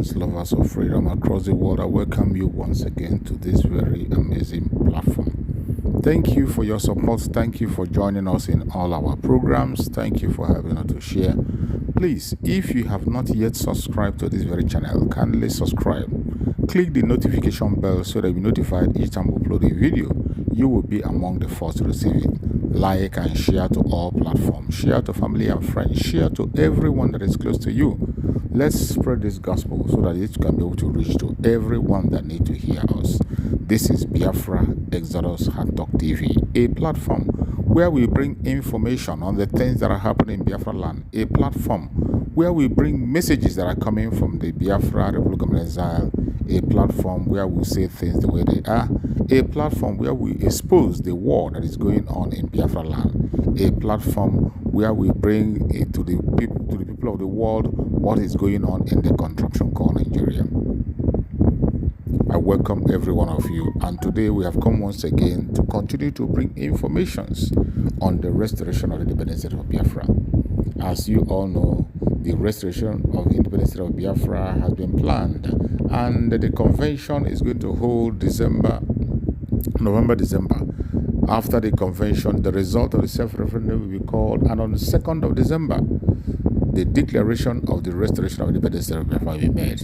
Africans, lovers of freedom across the world, I welcome you once again to this very amazing platform. Thank you for your support. Thank you for joining us in all our programs. Thank you for having us to share. Please, if you have not yet subscribed to this very channel, kindly subscribe. Click the notification bell so that you'll be notified each time we upload a video. You will be among the first to receive it. Like and share to all platforms. Share to family and friends. Share to everyone that is close to you. Let's spread this gospel so that it can be able to reach to everyone that needs to hear us. This is Biafra Exodus Hard Talk TV, a platform where we bring information on the things that are happening in Biafra land, a platform where we bring messages that are coming from the Biafra Republic of Exile, a platform where we say things the way they are, a platform where we expose the war that is going on in Biafra land, a platform where we bring it to the people of the world what is going on in the contraption called Nigeria. I welcome every one of you, and today we have come once again to continue to bring informations on the restoration of the independence of Biafra. As you all know, the restoration of the independence of Biafra has been planned, and the convention is going to hold November, December. After the convention, the result of the self-referendum will be called, and on the 2nd of December, the declaration of the restoration of independence of Biafra will be made.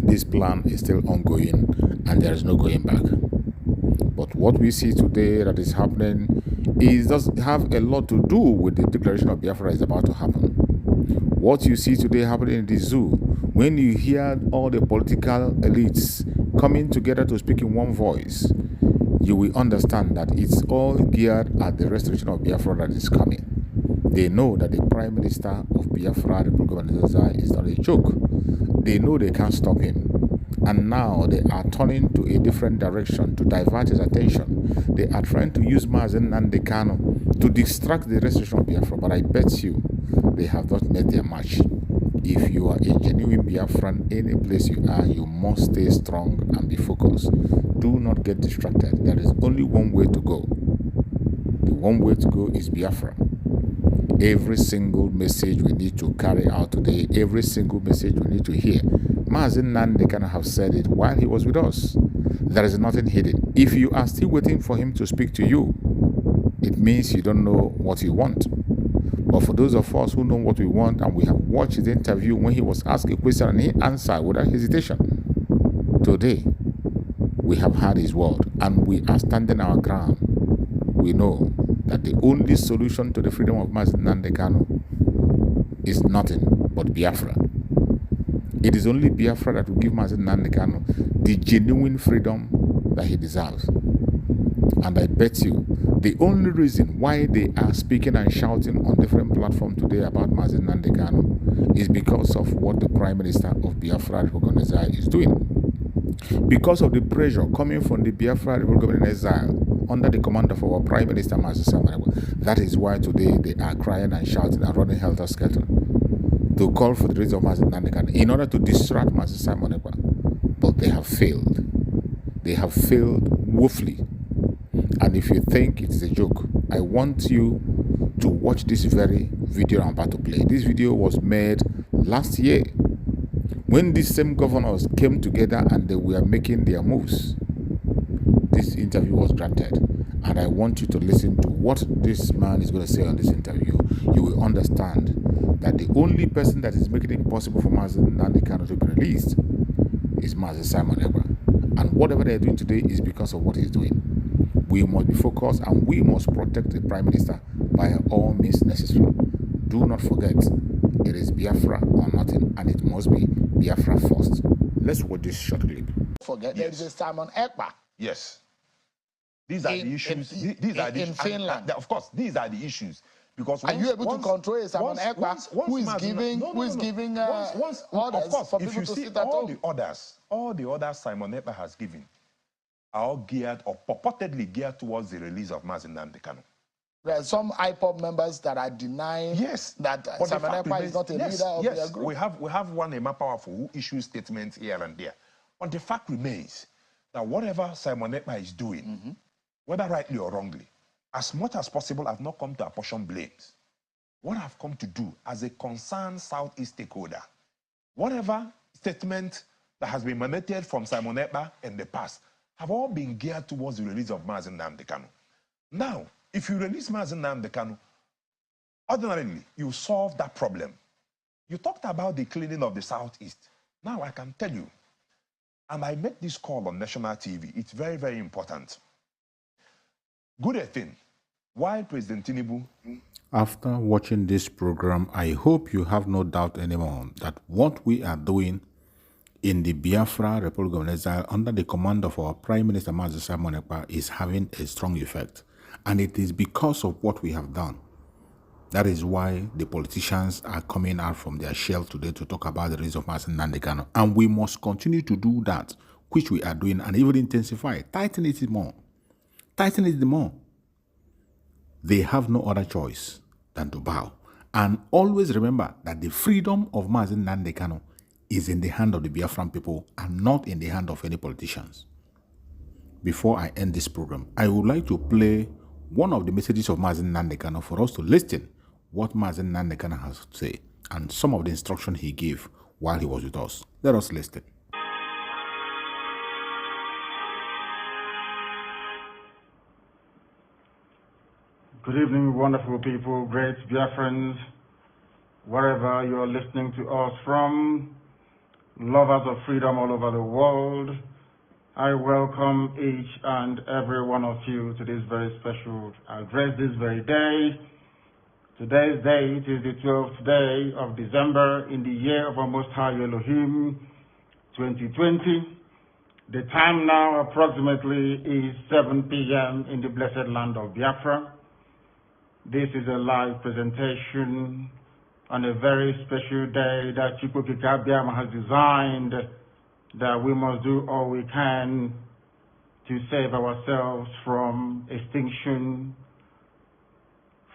This plan is still ongoing, and there is no going back. But what we see today that is happening does have a lot to do with the declaration of Biafra is about to happen. What you see today happening in the zoo, when you hear all the political elites coming together to speak in one voice, you will understand that it's all geared at the restoration of Biafra that is coming. They know that the Prime Minister of Biafra, the Republic of Nals, is not a joke. They know they can't stop him. And now they are turning to a different direction to divert his attention. They are trying to use Mazen Nandekano to distract the restoration of Biafra. But I bet you they have not made their match. If you are a genuine Biafran, any place you are, you must stay strong and be focused. Do not get distracted. There is only one way to go. The one way to go is Biafra. Every single message we need to carry out today, every single message we need to hear. Mazen Nandekano have said it while he was with us. There is nothing hidden. If you are still waiting for him to speak to you, it means you don't know what you want. But for those of us who know what we want, and we have watched his interview when he was asked a question and he answered without hesitation, today we have heard his word and we are standing our ground. We know that the only solution to the freedom of Mazen Nandekano is nothing but Biafra. It is only Biafra that will give Mazen Nandekano the genuine freedom that he deserves. And I bet you the only reason why they are speaking and shouting on different platforms today about Mazen Nandekano is because of what the Prime Minister of Biafra Republic of Exile is doing. Because of the pressure coming from the Biafra Republic of Exile under the command of our Prime Minister Mazen Samuel. That is why today they are crying and shouting and running helter-skelter to call for the release of Mazen Nandekano in order to distract Mazen Samuel. But they have failed. They have failed woefully. And if you think it's a joke, I want you to watch this very video I'm about to play. This video was made last year when these same governors came together and they were making their moves. This interview was granted, and I want you to listen to what this man is going to say on this interview. You will understand that the only person that is making it possible for Mazen Nandekano to be released is Mazen Simon Ekpa. And whatever they are doing today is because of what he's doing. We must be focused and we must protect the Prime Minister by all means necessary. Do not forget, it is Biafra or nothing, and it must be Biafra first. Let's watch this short clip. Forget there is a Simon Ekpa. Yes. These are the issues. These are the in Finland. of course, these are the issues. Because are you able to control a Simon Ekpa who is giving orders for people to sit at home? All the orders Simon Ekpa has given are all geared or purportedly geared towards the release of Mazen Nandekano. There are some IPOB members that are denying that Simon Ekpa is not a leader of their group. We have one Emma Powerful who issues statements here and there. But the fact remains that whatever Simon Ekpa is doing, whether rightly or wrongly, as much as possible, I've not come to apportion blames. What I've come to do as a concerned Southeast stakeholder, whatever statements that has been emanated from Simon Ekpa in the past have all been geared towards the release of Mazi Nnamdi Kanu. Now, if you release Mazi Nnamdi Kanu, ordinarily, you solve that problem. You talked about the cleaning of the Southeast. Now I can tell you, and I make this call on national TV, it's very, very important. Good thing, while President Tinubu... After watching this program, I hope you have no doubt anymore that what we are doing in the Biafra Republic of Exile under the command of our Prime Minister Mazi Simon Ekpa is having a strong effect. And it is because of what we have done. That is why the politicians are coming out from their shell today to talk about the release of Mazi Nnamdi Kanu. And we must continue to do that, which we are doing, and even intensify, tighten it more. Tighten it more. They have no other choice than to bow. And always remember that the freedom of Mazi Nnamdi Kanu is in the hand of the Biafran people and not in the hand of any politicians. Before I end this program, I would like to play one of the messages of Mazi Nnamdi Kanu for us to listen what Mazi Nnamdi Kanu has to say and some of the instruction he gave while he was with us. Let us listen. Good evening, wonderful people, great Biafrans, wherever you are listening to us from, lovers of freedom all over the world. I welcome each and every one of you to this very special address this very day. Today's date is the 12th day of December in the year of our Most High Elohim, 2020. The time now approximately is 7 p.m. in the blessed land of Biafra. This is a live presentation on a very special day that Chukwuka Abiyama has designed, that we must do all we can to save ourselves from extinction,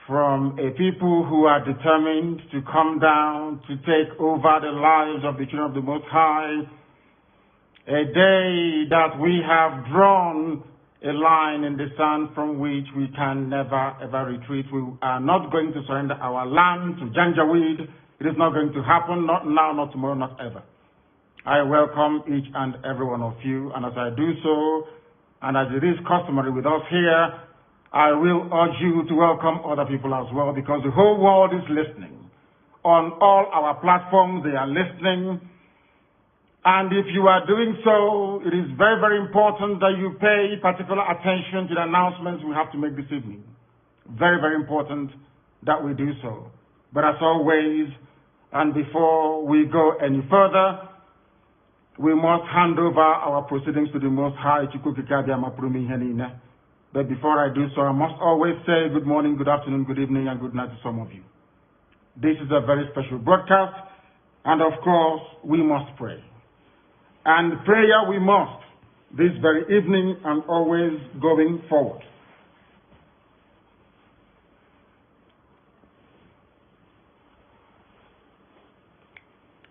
from a people who are determined to come down to take over the lives of the children of the Most High, a day that we have drawn a line in the sand from which we can never ever retreat. We are not going to surrender our land to Janjaweed. It is not going to happen, not now, not tomorrow, not ever. I welcome each and every one of you, and as I do so, and as it is customary with us here, I will urge you to welcome other people as well, because the whole world is listening. On all our platforms, they are listening. And if you are doing so, it is very, very important that you pay particular attention to the announcements we have to make this evening. Very, very important that we do so. But as always, and before we go any further, we must hand over our proceedings to the Most High. But before I do so, I must always say good morning, good afternoon, good evening, and good night to some of you. This is a very special broadcast, and of course, we must pray. And prayer we must, this very evening and always going forward.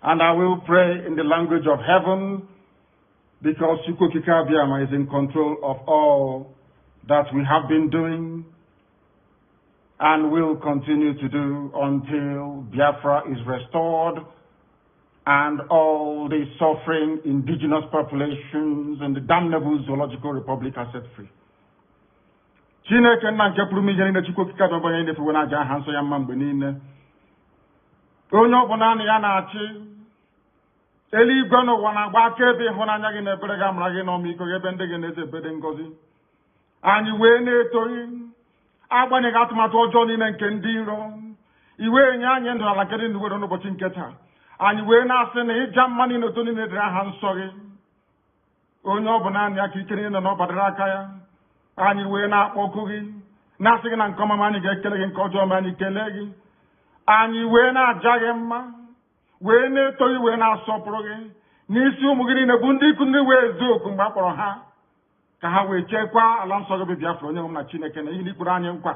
And I will pray in the language of heaven, because Chukwuka Abiyama is in control of all that we have been doing and will continue to do until Biafra is restored and all the suffering indigenous populations and the damnable zoological republic are set free. Chineke na nke pụrụ ihe niile Chukwuka Abiyama na-efe na aja aha nsọ ya mma mgbe niile. Onye ọbụla na ya na-achị eluigwe n'ụwa na-agba akaebe ịhụnanya gị na ebere gị amara gị n'ọmịiko gị ebe ndị gị na-eze ebede ngọzi. Anyị wee na-etoghị agbanyeghị atụmatụ ọjọọ niile nke ndị iro, iwe nye anyị ndụ ala nke dị ndụ n'ụbọchị nke taa. Anyị wee na-asị na ịja mma niile otu niile dịrị aha nsọ gị. Onye ọ bụ naanị aka ike niile na ọ gbadara aka ya. Anyị wee na-akpọku gị na-asị gị na nke ọma anyị ga-ekele gị, nke ọjọọ ma anyị kelee gị. Anyị wee na-aja gị mma, wee na-eto gị, wee na-asọpụrụ gị n'isi ụmụ gị niile bụ ndị ikwu ndị wee ezu oku mgbe a kpọrọ ha ka ha wee chekwaa ala nsọ gị bụ Biafra, onye nwe m na Chineke na ihe n'ikwuru anyị nkwa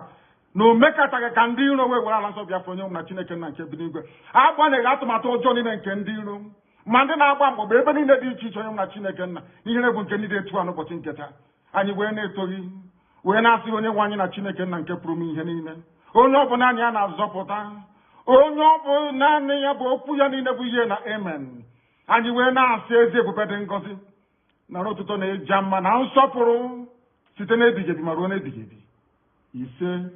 na o mekataghị ka ndị iro wee were ala nsọ Biafra, onye nwe m na Chineke na nke bi n'igwe. Agbanyeghị atụmatụ ọjọọ niile nke ndị iro ma ndị na-agba mgbọgba ebe niile dị iche iche, onye nwe m na Chineke nna ihere bụ nke ndị dị etu a n'ụbọchị nke taa. Anyị wee na-eto gị, wee na-asị onye nwe anyị na Chineke nna nke pụrụ m ihe niile, onye ọ bụ naanị ya na-azọpụta, onye ọ bụ naanị ya bụ okwu ya niile bụ ihe na amen. And you will now say the Pupetin Gossip. Narotone Jamman and Soporo, Sitene Bigabi Marone Bigabi. He said,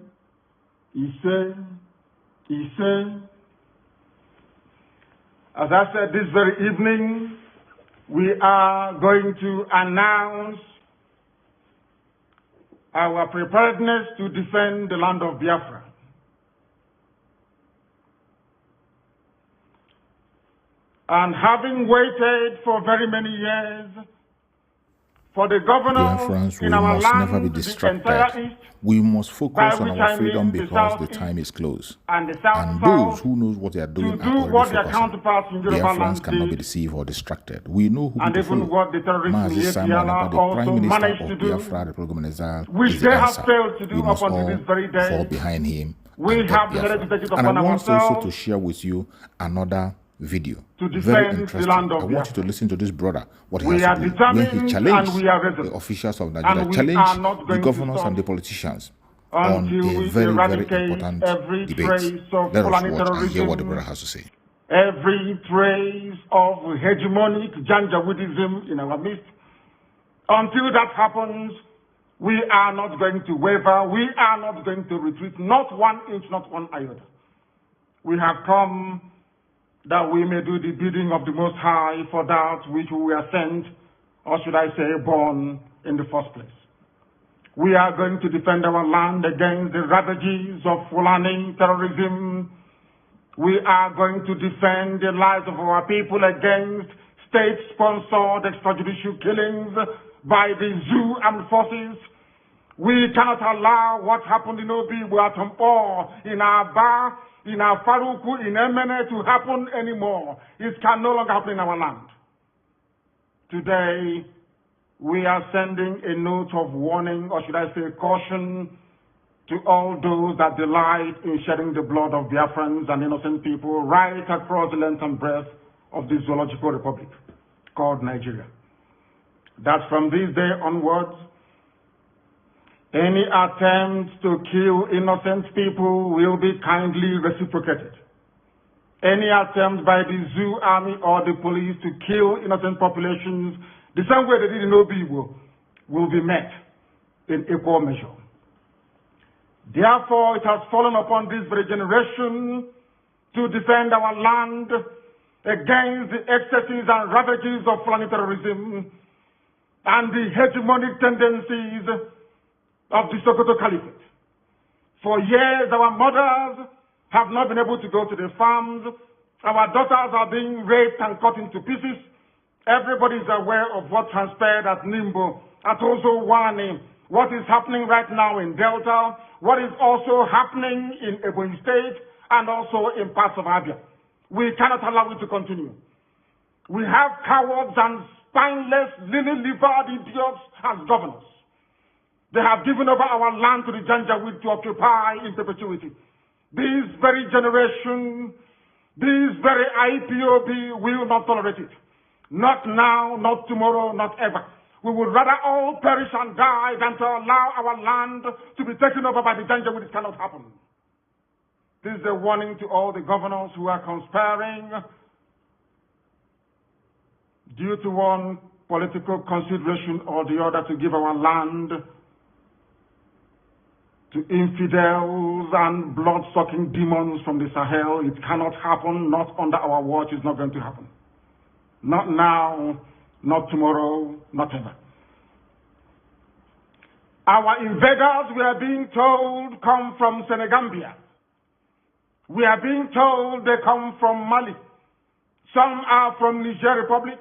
as I said this very evening, we are going to announce our preparedness to defend the land of Biafra. And having waited for very many years for the governors in our land, never be distracted. We must focus on our freedom because the time is close. And those who knows what they are doing are already focusing. Biafrans cannot be deceived or distracted. We know who to follow. Mazi Simon, the Prime Minister of Biafra, the Program Exile, is the answer. We must all fall behind him. And I want also to share with you another video. Very interesting. I want you to listen to this brother, what he has to do. When he challenged the officials of Nigeria, challenged the governors and the politicians on a very, very important debate. Let us watch and hear what the brother has to say. Every trace of hegemonic Janjaweedism in our midst. Until that happens, we are not going to waver. We are not going to retreat. Not 1 inch, not 1 iota. We have come that we may do the bidding of the Most High for that which we were sent, or should I say, born in the first place. We are going to defend our land against the ravages of Fulani terrorism. We are going to defend the lives of our people against state-sponsored extrajudicial killings by the zoo armed forces. We cannot allow what happened in Obi, in Aba, in our Faruku, in Emene to happen anymore. It can no longer happen in our land. Today, we are sending a note of warning, or should I say caution, to all those that delight in shedding the blood of Biafrans and innocent people right across the length and breadth of this zoological republic called Nigeria. That from this day onwards, any attempt to kill innocent people will be kindly reciprocated. Any attempt by the zoo army or the police to kill innocent populations, the same way they did in Obi, will be met in equal measure. Therefore, it has fallen upon this very generation to defend our land against the excesses and ravages of Fulani terrorism and the hegemonic tendencies of the Sokoto Caliphate. For years, our mothers have not been able to go to the farms. Our daughters are being raped and cut into pieces. Everybody is aware of what transpired at Nimbo, at Ozo Wani, what is happening right now in Delta, what is also happening in Ebonyi State, and also in parts of Abia. We cannot allow it to continue. We have cowards and spineless, lily-livered idiots as governors. They have given over our land to the Janjaweed to occupy in perpetuity. This very generation, this very IPOB will not tolerate it. Not now, not tomorrow, not ever. We would rather all perish and die than to allow our land to be taken over by the Janjaweed. It cannot happen. This is a warning to all the governors who are conspiring due to one political consideration or the other to give our land to infidels and blood-sucking demons from the Sahel. It cannot happen, not under our watch. It's not going to happen. Not now, not tomorrow, not ever. Our invaders, we are being told, come from Senegambia. We are being told they come from Mali. Some are from Niger Republic.